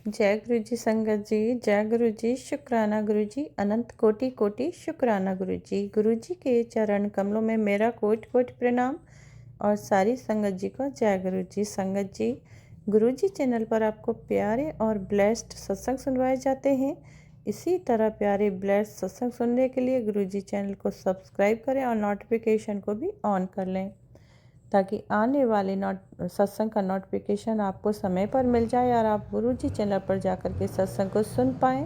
जय गुरु जी संगत जी, जय गुरु जी, शुक्राना गुरु जी, अनंत कोटि कोटि शुक्राना गुरु जी। गुरु जी के चरण कमलों में मेरा कोटि कोटि प्रणाम और सारी संगत जी को जय गुरु जी संगत जी। गुरु जी चैनल पर आपको प्यारे और ब्लेस्ड सत्संग सुनवाए जाते हैं। इसी तरह प्यारे ब्लेस्ड सत्संग सुनने के लिए गुरु जी चैनल को सब्सक्राइब करें और नोटिफिकेशन को भी ऑन कर लें, ताकि आने वाले सत्संग का नोटिफिकेशन आपको समय पर मिल जाए और आप गुरु जी चैनल पर जाकर के सत्संग को सुन पाएँ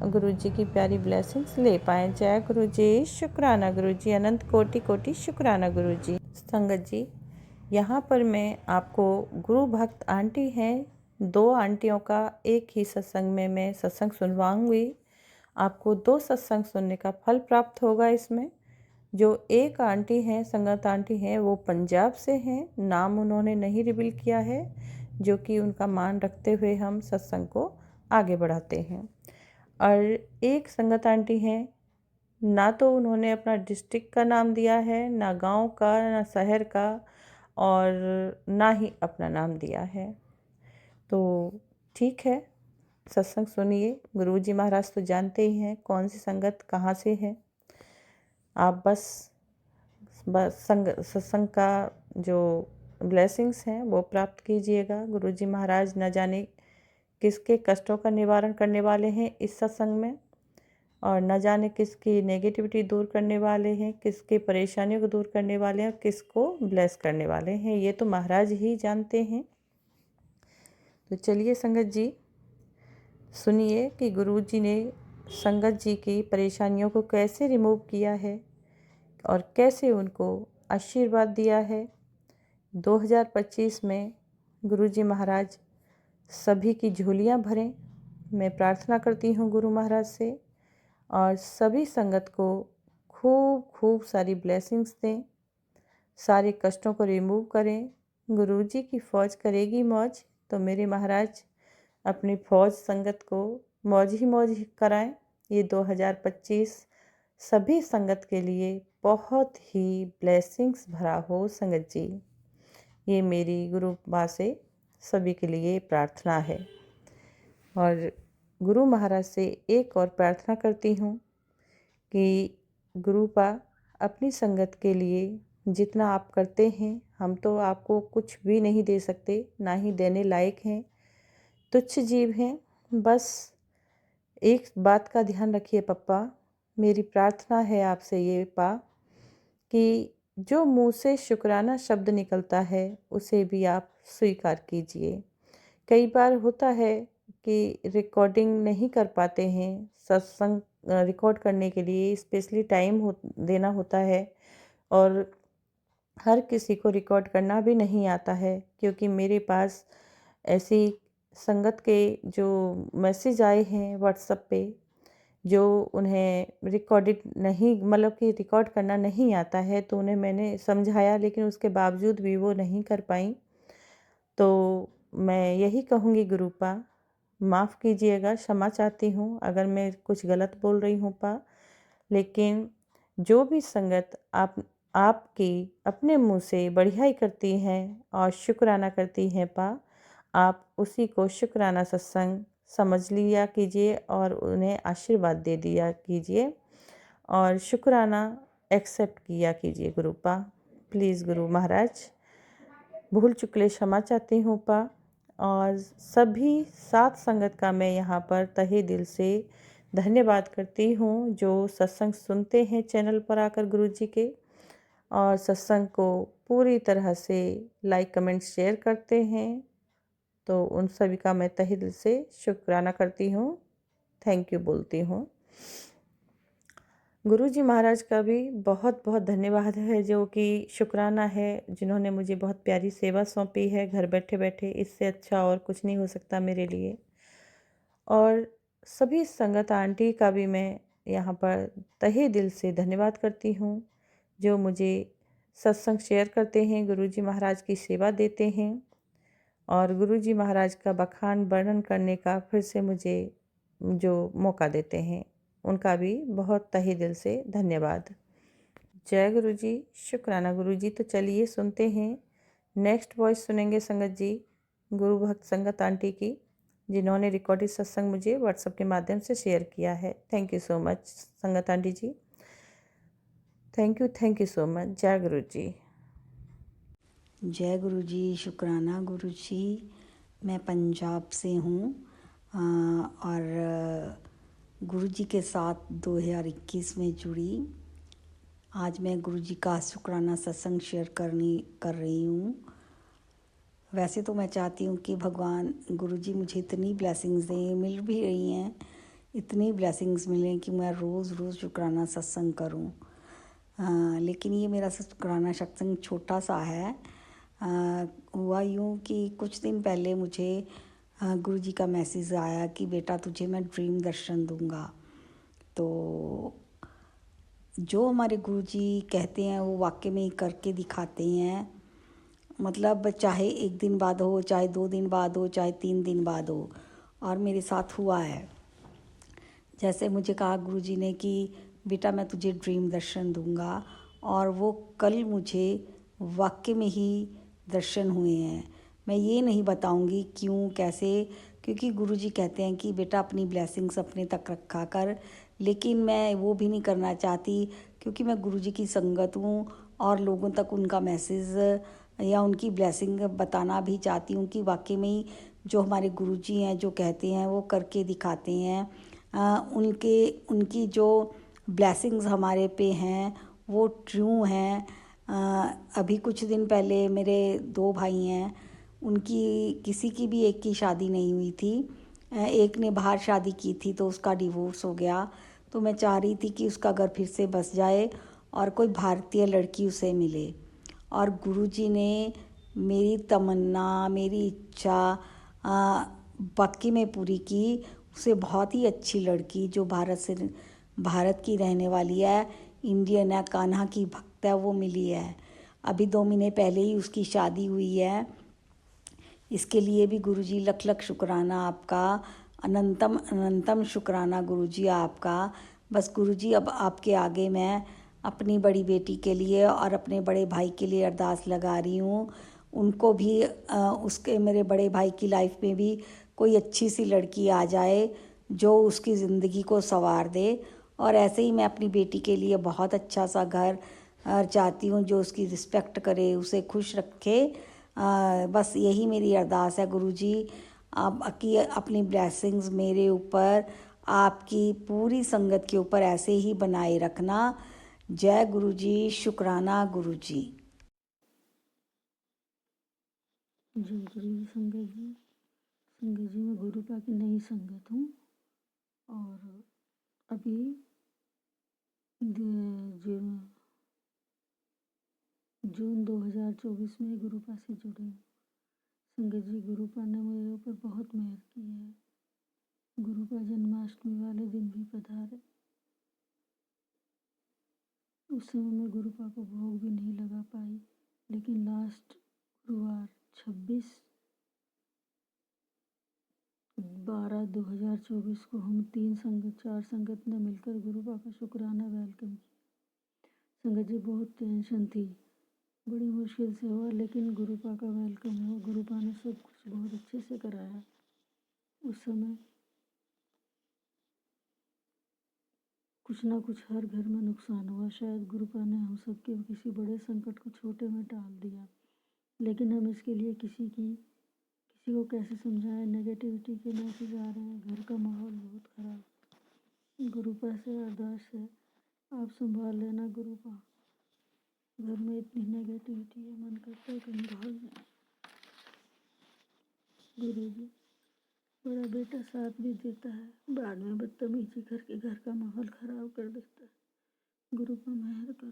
और गुरु जी की प्यारी ब्लेसिंग्स ले पाएँ। जय गुरु जी, शुक्राना गुरु जी, अनंत कोटि कोटि शुक्राना गुरु जी। संगत जी, यहाँ पर मैं आपको गुरु भक्त आंटी हैं, 2 आंटियों का एक ही सत्संग में मैं सत्संग सुनवाऊँगी। आपको 2 सत्संग सुनने का फल प्राप्त होगा। इसमें जो एक आंटी हैं, संगत आंटी हैं, वो पंजाब से हैं, नाम उन्होंने नहीं रिवील किया है, जो कि उनका मान रखते हुए हम सत्संग को आगे बढ़ाते हैं। और एक संगत आंटी हैं, ना तो उन्होंने अपना डिस्ट्रिक्ट का नाम दिया है, ना गांव का, ना शहर का, और ना ही अपना नाम दिया है। तो ठीक है, सत्संग सुनिए। गुरुजी महाराज तो जानते ही हैं कौन सी संगत कहाँ से है। आप बस सत्संग का जो ब्लेसिंग्स हैं वो प्राप्त कीजिएगा। गुरुजी महाराज न जाने किसके कष्टों का निवारण करने वाले हैं इस सत्संग में, और न जाने किसकी नेगेटिविटी दूर करने वाले हैं, किसकी परेशानियों को दूर करने वाले हैं, किसको ब्लेस करने वाले हैं, ये तो महाराज ही जानते हैं। तो चलिए संगत जी, सुनिए कि गुरुजी ने संगत जी की परेशानियों को कैसे रिमूव किया है और कैसे उनको आशीर्वाद दिया है। 2025 में गुरुजी महाराज सभी की झोलियां भरें, मैं प्रार्थना करती हूं गुरु महाराज से, और सभी संगत को खूब खूब सारी ब्लेसिंग्स दें, सारे कष्टों को रिमूव करें। गुरुजी की फ़ौज करेगी मौज, तो मेरे महाराज अपनी फ़ौज संगत को मौज ही कराएं। ये 2025 सभी संगत के लिए बहुत ही ब्लेसिंग्स भरा हो संगत जी। ये मेरी गुरु माँ से सभी के लिए प्रार्थना है। और गुरु महाराज से एक और प्रार्थना करती हूँ कि गुरु पा अपनी संगत के लिए जितना आप करते हैं, हम तो आपको कुछ भी नहीं दे सकते, ना ही देने लायक हैं, तुच्छ जीव हैं। बस एक बात का ध्यान रखिए पप्पा, मेरी प्रार्थना है आपसे ये पा, कि जो मुँह से शुक्राना शब्द निकलता है उसे भी आप स्वीकार कीजिए। कई बार होता है कि रिकॉर्डिंग नहीं कर पाते हैं, सत्संग रिकॉर्ड करने के लिए स्पेशली टाइम देना होता है, और हर किसी को रिकॉर्ड करना भी नहीं आता है, क्योंकि मेरे पास ऐसी संगत के जो मैसेज आए हैं व्हाट्सएप पे, जो उन्हें रिकॉर्डेड नहीं, मतलब कि रिकॉर्ड करना नहीं आता है, तो उन्हें मैंने समझाया लेकिन उसके बावजूद भी वो नहीं कर पाई। तो मैं यही कहूँगी गुरुपा, माफ़ कीजिएगा, क्षमा चाहती हूँ अगर मैं कुछ गलत बोल रही हूँ पा। लेकिन जो भी संगत आपकी अपने मुंह से बढ़ियाई करती हैं और शुक्राना करती हैं पा, आप उसी को शुक्राना सत्संग समझ लिया कीजिए और उन्हें आशीर्वाद दे दिया कीजिए और शुक्राना एक्सेप्ट किया कीजिए गुरुपा। प्लीज़ गुरु महाराज, भूल चुकले क्षमा चाहती हूँ पा। और सभी सात संगत का मैं यहाँ पर तहे दिल से धन्यवाद करती हूँ, जो सत्संग सुनते हैं चैनल पर आकर गुरु जी के, और सत्संग को पूरी तरह से लाइक कमेंट शेयर करते हैं। तो उन सभी का मैं तहे दिल से शुक्राना करती हूँ, थैंक यू बोलती हूँ। गुरुजी महाराज का भी बहुत बहुत धन्यवाद है, जो कि शुक्राना है, जिन्होंने मुझे बहुत प्यारी सेवा सौंपी है घर बैठे बैठे। इससे अच्छा और कुछ नहीं हो सकता मेरे लिए। और सभी संगत आंटी का भी मैं यहाँ पर तहे दिल से धन्यवाद करती हूँ, जो मुझे सत्संग शेयर करते हैं, गुरुजी महाराज की सेवा देते हैं और गुरुजी महाराज का बखान वर्णन करने का फिर से मुझे जो मौका देते हैं, उनका भी बहुत तहे दिल से धन्यवाद। जय गुरु जी, शुक्राना गुरु जी। तो चलिए सुनते हैं, नेक्स्ट वॉइस सुनेंगे संगत जी गुरु भक्त संगत आंटी की। जिन्होंने रिकॉर्डेड सत्संग मुझे व्हाट्सएप के माध्यम से शेयर किया है। Thank you so much sangat aunty ji. Thank you so much. जय गुरु जी। जय गुरु जी। शुक्राना गुरु जी। मैं पंजाब से हूँ और गुरु जी के साथ 2021 में जुड़ी। आज मैं गुरु जी का शुक्राना सत्संग शेयर कर रही हूँ। वैसे तो मैं चाहती हूँ कि भगवान गुरु जी मुझे इतनी ब्लेसिंग्स दें, मिल भी रही हैं, इतनी ब्लेसिंग्स मिलें कि मैं रोज़ रोज़ शुक्राना सत्संग करूँ। लेकिन ये मेरा शुक्राना सत्संग छोटा सा है। हुआ यूँ कि कुछ दिन पहले मुझे गुरु जी का मैसेज आया कि बेटा तुझे मैं ड्रीम दर्शन दूंगा। तो जो हमारे गुरु जी कहते हैं वो वाकई में ही करके दिखाते हैं। मतलब चाहे एक दिन बाद हो, चाहे 2 दिन बाद हो, चाहे 3 दिन बाद हो, और मेरे साथ हुआ है। जैसे मुझे कहा गुरु जी ने कि बेटा मैं तुझे ड्रीम दर्शन दूंगा, और वो कल मुझे वाकई में ही दर्शन हुए हैं। मैं ये नहीं बताऊंगी क्यों कैसे, क्योंकि गुरुजी कहते हैं कि बेटा अपनी ब्लेसिंग्स अपने तक रखा कर, लेकिन मैं वो भी नहीं करना चाहती क्योंकि मैं गुरुजी की संगत हूँ और लोगों तक उनका मैसेज या उनकी ब्लेसिंग बताना भी चाहती हूँ कि वाकई में ही जो हमारे गुरुजी हैं जो कहते हैं वो करके दिखाते हैं। उनकी जो ब्लेसिंग्स हमारे पे हैं वो ट्रू हैं। अभी कुछ दिन पहले मेरे 2 भाई हैं, उनकी किसी की भी एक की शादी नहीं हुई थी। एक ने बाहर शादी की थी तो उसका डिवोर्स हो गया। तो मैं चाह रही थी कि उसका घर फिर से बस जाए और कोई भारतीय लड़की उसे मिले, और गुरुजी ने मेरी तमन्ना, मेरी इच्छा वाकई में पूरी की। उसे बहुत ही अच्छी लड़की जो भारत की रहने वाली है, इंडियन है, कान्हा की भक्त है, वो मिली है। अभी 2 महीने पहले ही उसकी शादी हुई है। इसके लिए भी गुरुजी लख लख शुक्राना आपका, अनंतम अनंतम शुक्राना गुरुजी आपका। बस गुरुजी अब आपके आगे मैं अपनी बड़ी बेटी के लिए और अपने बड़े भाई के लिए अरदास लगा रही हूँ। उनको भी उसके मेरे बड़े भाई की लाइफ में भी कोई अच्छी सी लड़की आ जाए जो उसकी ज़िंदगी को संवार दे। और ऐसे ही मैं अपनी बेटी के लिए बहुत अच्छा सा घर चाहती हूँ जो उसकी रिस्पेक्ट करे, उसे खुश रखे। बस यही मेरी अरदास है गुरुजी, आपकी अपनी ब्लेसिंग्स मेरे ऊपर, आपकी पूरी संगत के ऊपर ऐसे ही बनाए रखना। जय गुरुजी। शुक्राना गुरुजी। जय गुरु जी। संगत जी मैं गुरुपा की नई संगत हूँ और अभी जून 2024 में गुरुपा से जुड़ी हूँ। संगत जी गुरुपा ने मेरे ऊपर बहुत मेहर की है। गुरुपा जन्माष्टमी वाले दिन भी पधारे। उस समय मैं गुरुपा को भोग भी नहीं लगा पाई, लेकिन लास्ट गुरुवार 26/12/2024 को हम 4 संगत ने मिलकर गुरुपा का शुक्राना वेलकम किया। संगत जी बहुत टेंशन थी, बड़ी मुश्किल से हुआ, लेकिन गुरुपा का वेलकम हुआ। गुरुपा ने सब कुछ बहुत अच्छे से कराया। उस समय कुछ ना कुछ हर घर में नुकसान हुआ। शायद गुरुपा ने हम सबके किसी बड़े संकट को छोटे में टाल दिया, लेकिन हम इसके लिए किसी को कैसे समझाएं। नेगेटिविटी के मैसेज आ रहे हैं, घर का माहौल बहुत ख़राब। गुरुपा से अरदास है आप संभाल लेना गुरुपा, घर में इतनी नेगेटिविटी है, मन करता है कहीं भाग जाए। गुरुजी बड़ा बेटा साथ भी देता है, बाद में बदतमीजी करके घर का माहौल ख़राब कर देता है। गुरुपा मेहर करो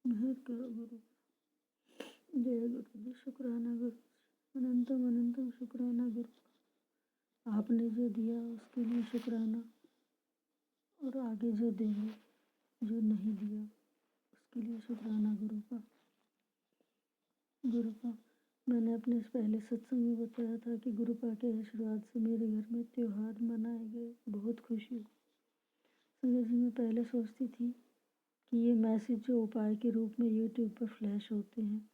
गुरु। जय गुरु जी। शुक्राना गुरु, अनंतम अनंतम शुक्राना गुरु। आपने जो दिया उसके लिए शुक्राना, और आगे जो देंगे, जो नहीं दिया उसके लिए शुक्राना गुरुपा। गुरुपा मैंने अपने पहले सत्संग में बताया था कि गुरुपा के आशीर्वाद से मेरे घर में त्योहार मनाए गए, बहुत खुशी हुई। संगत जी मैं पहले सोचती थी कि ये मैसेज जो उपाय के रूप में यूट्यूब पर फ्लैश होते हैं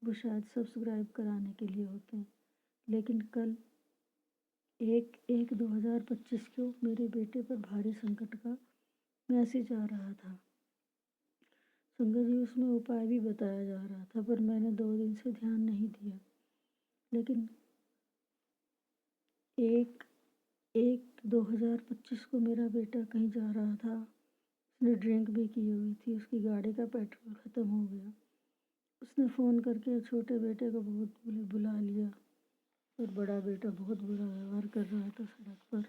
वो शायद सब्सक्राइब कराने के लिए होते हैं, लेकिन कल 1/1/2025 को मेरे बेटे पर भारी संकट का मैसेज आ रहा था। संगत जी, उसमें उपाय भी बताया जा रहा था, पर मैंने 2 दिन से ध्यान नहीं दिया। लेकिन 1/1/2025 को मेरा बेटा कहीं जा रहा था। उसने ड्रिंक भी की हुई थी। उसकी गाड़ी का पेट्रोल ख़त्म हो गया। उसने फ़ोन करके छोटे बेटे को बहुत बुला लिया, और बड़ा बेटा बहुत बुरा व्यवहार कर रहा था सड़क पर।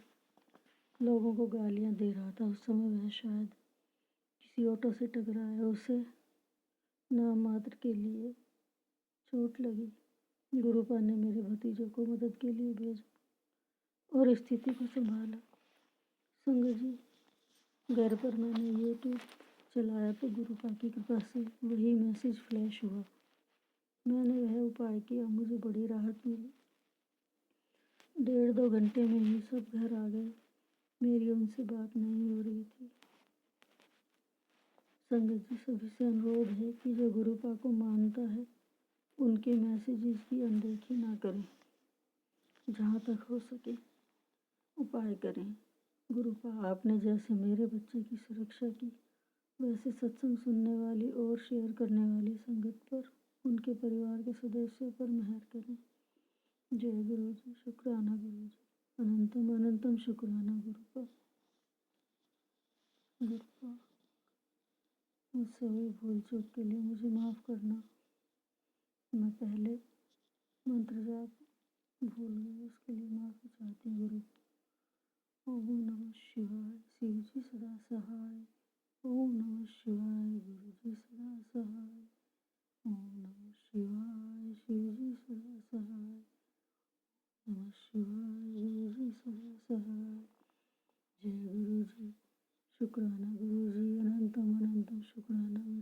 लोगों को गालियाँ दे रहा था। उस समय वह शायद किसी ऑटो से टकराया। उसे नाम मात्र के लिए चोट लगी। गुरुपा ने मेरे भतीजों को मदद के लिए भेजा और स्थिति को संभाला। संगत जी, घर पर मैंने यूट्यूब चलाया तो गुरुपा की कृपा से वही मैसेज फ्लैश हुआ। मैंने वह उपाय किया, मुझे बड़ी राहत मिली। 1.5-2 घंटे में ही सब घर आ गए। मेरी उनसे बात नहीं हो रही थी। संगत जी, सभी से अनुरोध है कि जो गुरुपा को मानता है उनके मैसेजेस की अनदेखी ना करें। जहाँ तक हो सके उपाय करें। गुरुपा, आपने जैसे मेरे बच्चे की सुरक्षा की, वैसे सत्संग सुनने वाली और शेयर करने वाली संगत पर, उनके परिवार के सदस्यों पर मेहर करें। जय गुरु जी। शुक्राना गुरु जी। अनंतम अनंतम शुक्राना गुरुपा। गुरुपा, मुझसे हुई भूल चूक के लिए मुझे माफ़ करना। मैं पहले मंत्र जाप भूल गई, उसके लिए माफ़ी चाहती हूँ गुरु। ओम नमः शिवाय। शिव जी सदा सहाय। ओम नमः शिवाय। गुरु जी सदा सहाय। ओम नमः शिवाय। शिव जी सदा सहाय। नमः शिवाय। गुरु जी सदा सहाय। जय गुरु जी। शुक्राना गुरु जी। अनंतम अनंतम शुक्राना।